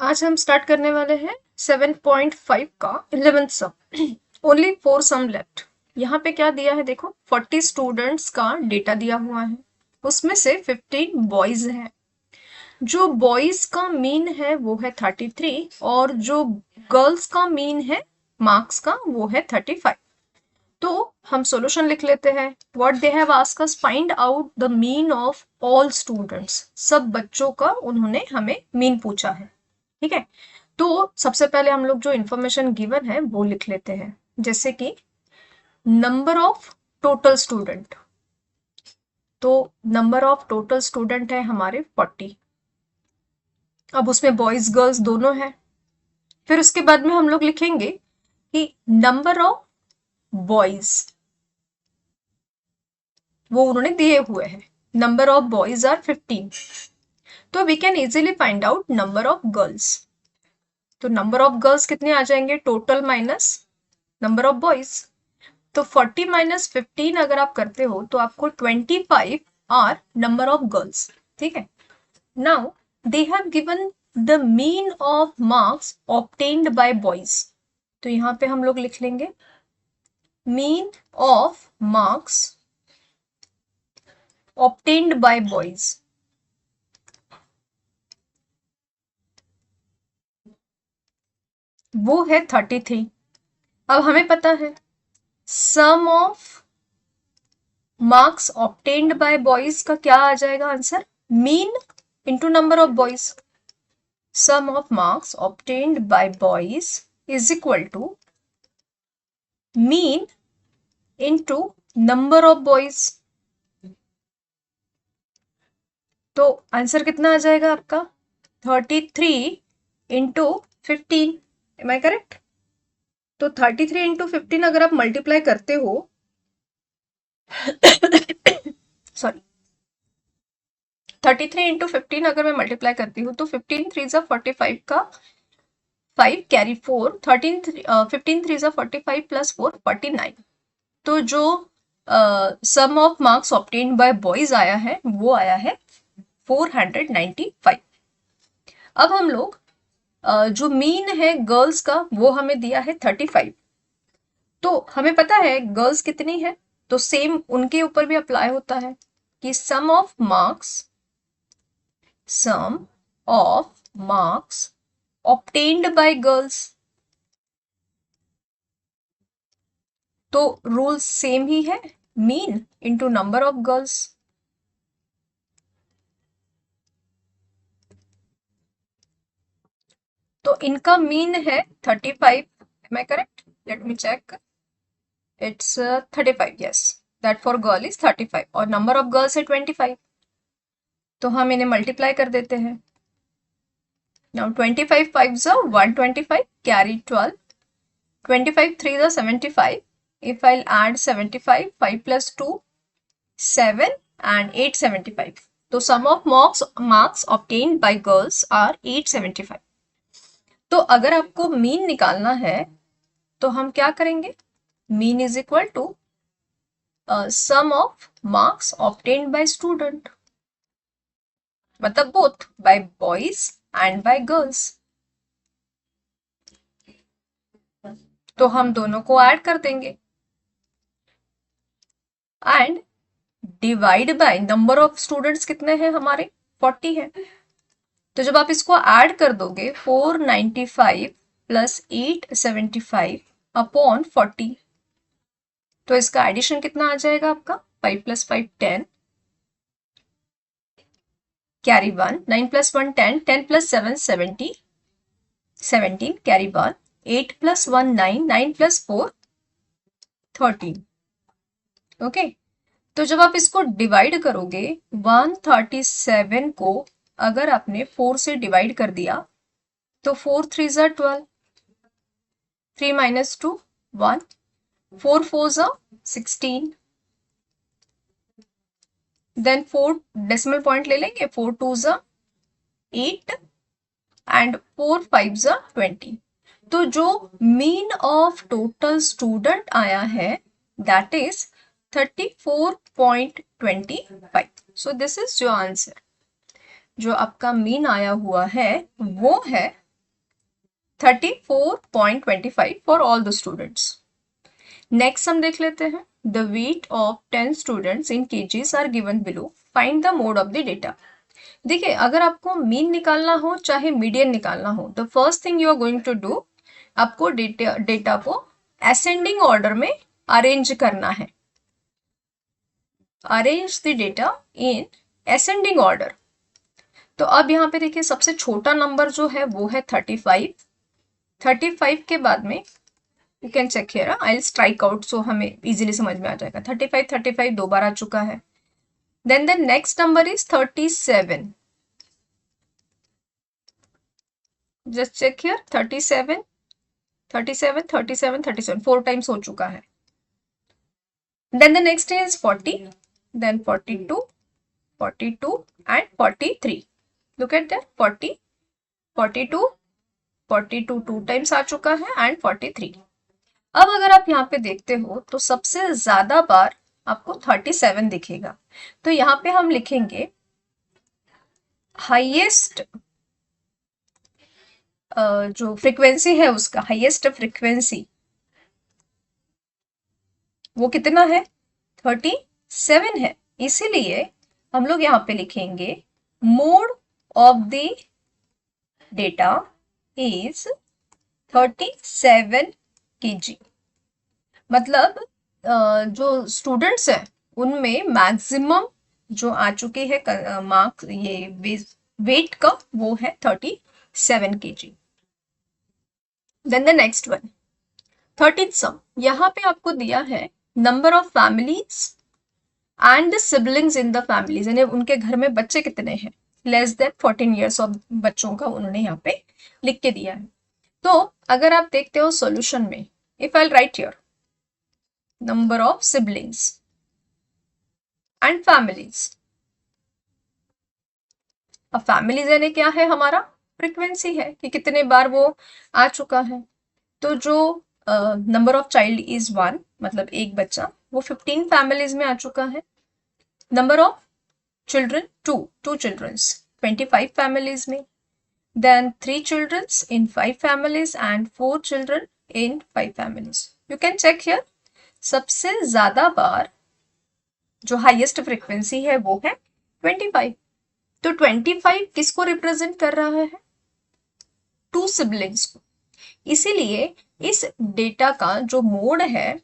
आज हम स्टार्ट करने वाले हैं 7.5 का 11th सम। ओनली 4 सम लेफ्ट। यहाँ पे क्या दिया है देखो, 40 स्टूडेंट्स का डेटा दिया हुआ है, उसमें से 15 बॉयज हैं। जो बॉयज का मीन है वो है 33 और जो गर्ल्स का मीन है मार्क्स का वो है 35। तो हम सॉल्यूशन लिख लेते हैं। What they have asked us, find out the mean of all students. सब बच्चों का उन्होंने हमें मीन पूछा है, ठीक है। तो सबसे पहले हम लोग जो इन्फॉर्मेशन गिवन है वो लिख लेते हैं, जैसे कि नंबर ऑफ टोटल स्टूडेंट। तो नंबर ऑफ टोटल स्टूडेंट है हमारे 40। अब उसमें बॉयज गर्ल्स दोनों हैं। फिर उसके बाद में हम लोग लिखेंगे कि नंबर ऑफ बॉयज, वो उन्होंने दिए हुए हैं। Number of boys are 15। तो we can easily find out number of girls. तो नंबर ऑफ गर्ल्स कितने आ जाएंगे, total minus number of boys. तो 40 माइनस 15 अगर आप करते हो तो आपको 25 आर नंबर ऑफ गर्ल्स, ठीक है। Now they have given the mean of marks obtained by boys. तो यहाँ पे हम लोग लिख लेंगे mean of marks obtained by boys. वो है 33। अब हमें पता है sum of marks obtained by boys का क्या आ जाएगा answer, mean into number of boys. Sum of marks obtained by boys is equal to mean into number of boys. तो आंसर कितना आ जाएगा आपका, 33 इंटू 15। M I correct? तो 33 इंटू 15 अगर आप मल्टीप्लाई करते हो सॉरी 33 इंटू 15 अगर मैं मल्टीप्लाई करती हूँ तो 15 3 जा 45 का 5 कैरी 4, 15 3 जा 45 प्लस 4 49। तो जो sum of marks obtained by boys आया है वो आया है 495। अब हम लोग जो मीन है गर्ल्स का वो हमें दिया है 35। तो हमें पता है गर्ल्स कितनी है, तो सेम उनके ऊपर भी अप्लाई होता है कि sum of marks obtained by girls. तो रूल सेम ही है, mean into number of girls. तो इनका मीन है 35। Am I correct? Let me check. It's 35, yes. That for girl is 35 और नंबर ऑफ गर्ल्स है 25। तो हम इन्हें मल्टीप्लाई कर देते हैं। नाउ 25 5 जा 125 कैरी 12, 25 3 जा 75। if I'll add 75, 5 plus 2 7 and 875. तो sum of marks obtained by girls are 875। तो अगर आपको मीन निकालना है तो हम क्या करेंगे, mean is equal to sum of marks obtained by student, मतलब both by boys and by girls. तो हम दोनों को ऐड कर देंगे and divide by number of students कितने हैं हमारे, 40 है। तो जब आप इसको ऐड कर दोगे 495 प्लस 875 अपॉन 40, तो इसका एडिशन कितना आ जाएगा आपका, 5 plus 5 10 carry 1, 9 plus 1 10, 10 plus 7 70, 17 carry 1, 8 plus 1 9, 9 plus 4 13। Okay, तो जब आप इसको डिवाइड करोगे 137 को अगर आपने 4 से डिवाइड कर दिया तो 4 3 जा 12, 3 माइनस 2 1, 4 4 जा 16, देन 4 डेसिमल पॉइंट ले लेंगे, 4 2 जा 8 एंड 4 5 जा 20। तो जो मीन ऑफ टोटल स्टूडेंट आया है that is 34.25। So this is your answer. जो आपका मीन आया हुआ है वो है 34.25 for all the students. Next हम देख लेते हैं, the weight of 10 students in kgs are given below, find the mode of the data. देखिए, अगर आपको मीन निकालना हो चाहे मीडियन निकालना हो, the first thing you are going to do, आपको डेटा को असेंडिंग ऑर्डर में अरेंज करना है। Arrange the data in ascending order. तो अब यहाँ पे देखिए, सबसे छोटा नंबर जो है वो है 35। 35 के बाद में you can check here, I will strike out so हमें इजीली समझ में आ जाएगा। 35 दो बार आ चुका है। Then the next number is 37। Just check here, 37 4 times हो चुका है। Then the next is 40, then 42 and 43। Look at that, 40 42 2 times आ चुका है एंड 43। अब अगर आप यहाँ पे देखते हो तो सबसे ज्यादा बार आपको 37 दिखेगा। तो यहाँ पे हम लिखेंगे हाईएस्ट जो फ्रीक्वेंसी है उसका, हाईएस्ट फ्रीक्वेंसी वो कितना है, 37 है। इसीलिए हम लोग यहाँ पे लिखेंगे mode of the data is 37 kg। मतलब जो स्टूडेंट्स हैं उनमें मैक्सिमम जो आ चुके हैं मार्क्स, ये वेट का, वो है 37 kg। Then the next one, 13th sum. यहाँ पे आपको दिया है number of families and the siblings in the families, यानी उनके घर में बच्चे कितने हैं, लेस देन 14 ईयर्स ऑफ बच्चों का उन्होंने यहाँ पे लिख के दिया है। तो अगर आप देखते हो सॉल्यूशन में, if I right here number of siblings and families, अब फैमिलीज यानी क्या है, हमारा फ्रीक्वेंसी है कि कितने बार वो आ चुका है। तो जो नंबर ऑफ चाइल्ड इज 1, मतलब एक बच्चा, वो 15 फैमिलीज में आ चुका है। Number of children 2 childrens 25 families में। Then 3 childrens in 5 families and 4 children in 5 families. You can check here, सबसे ज्यादा बार जो हाईएस्ट फ्रीक्वेंसी है वो है 25। तो 25 किसको रिप्रेजेंट कर रहा है, 2 सिबलिंग्स को। इसीलिए इस डेटा का जो मोड है,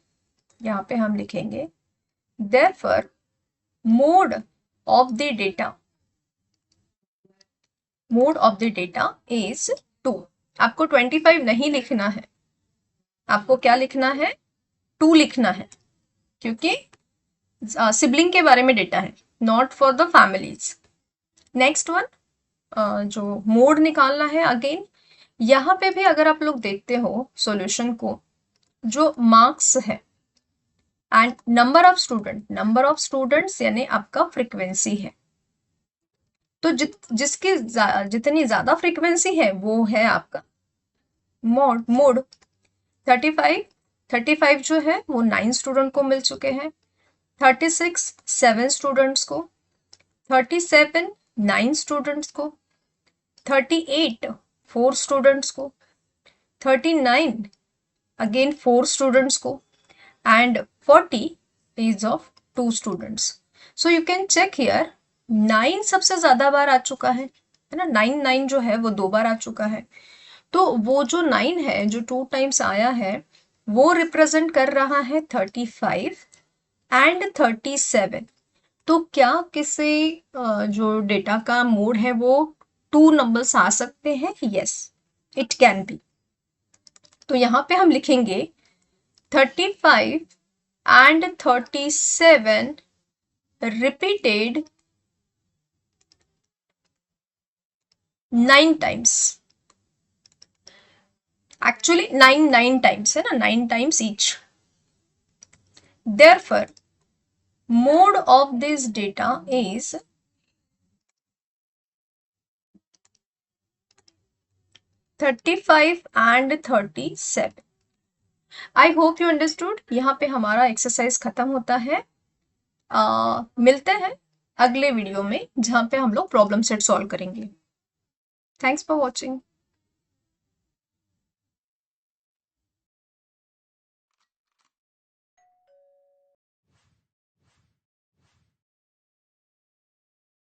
यहाँ पे हम लिखेंगे therefore mode of the data is 2। आपको 25 नहीं लिखना है, आपको क्या लिखना है, 2 लिखना है, क्योंकि सिबलिंग के बारे में डेटा है, not for the families. Next one, जो मोड निकालना है, अगेन यहाँ पे भी अगर आप लोग देखते हो सॉल्यूशन को, जो मार्क्स है एंड नंबर ऑफ स्टूडेंट्स यानी आपका फ्रीक्वेंसी है। तो जिसकी जितनी ज्यादा फ्रीक्वेंसी है वो है आपका मोड। 35 जो है वो 9 स्टूडेंट को मिल चुके हैं, 36 7 स्टूडेंट्स को, 37 9 स्टूडेंट्स को, 38 4 स्टूडेंट्स को, 39 अगेन 4 स्टूडेंट्स को and 40 is of 2 students. So you can check here, 9 सबसे ज्यादा बार आ चुका है ना, 9 जो है वो 2 बार आ चुका है। तो वो जो 9 है, जो 2 टाइम्स आया है, वो रिप्रेजेंट कर रहा है 35 एंड 37। तो क्या किसी जो डेटा का मोड है वो 2 नंबर्स आ सकते हैं, यस इट कैन बी। तो यहाँ पे हम लिखेंगे 35 and 37 repeated 9 times. Actually 9 times है ना, 9 times each. Therefore, mode of this data is 35 and 37. I hope you understood. यहाँ पे हमारा एक्सरसाइज खत्म होता है। मिलते हैं अगले वीडियो में, जहाँ पे हम लोग प्रॉब्लम सेट सॉल्व करेंगे। Thanks for watching.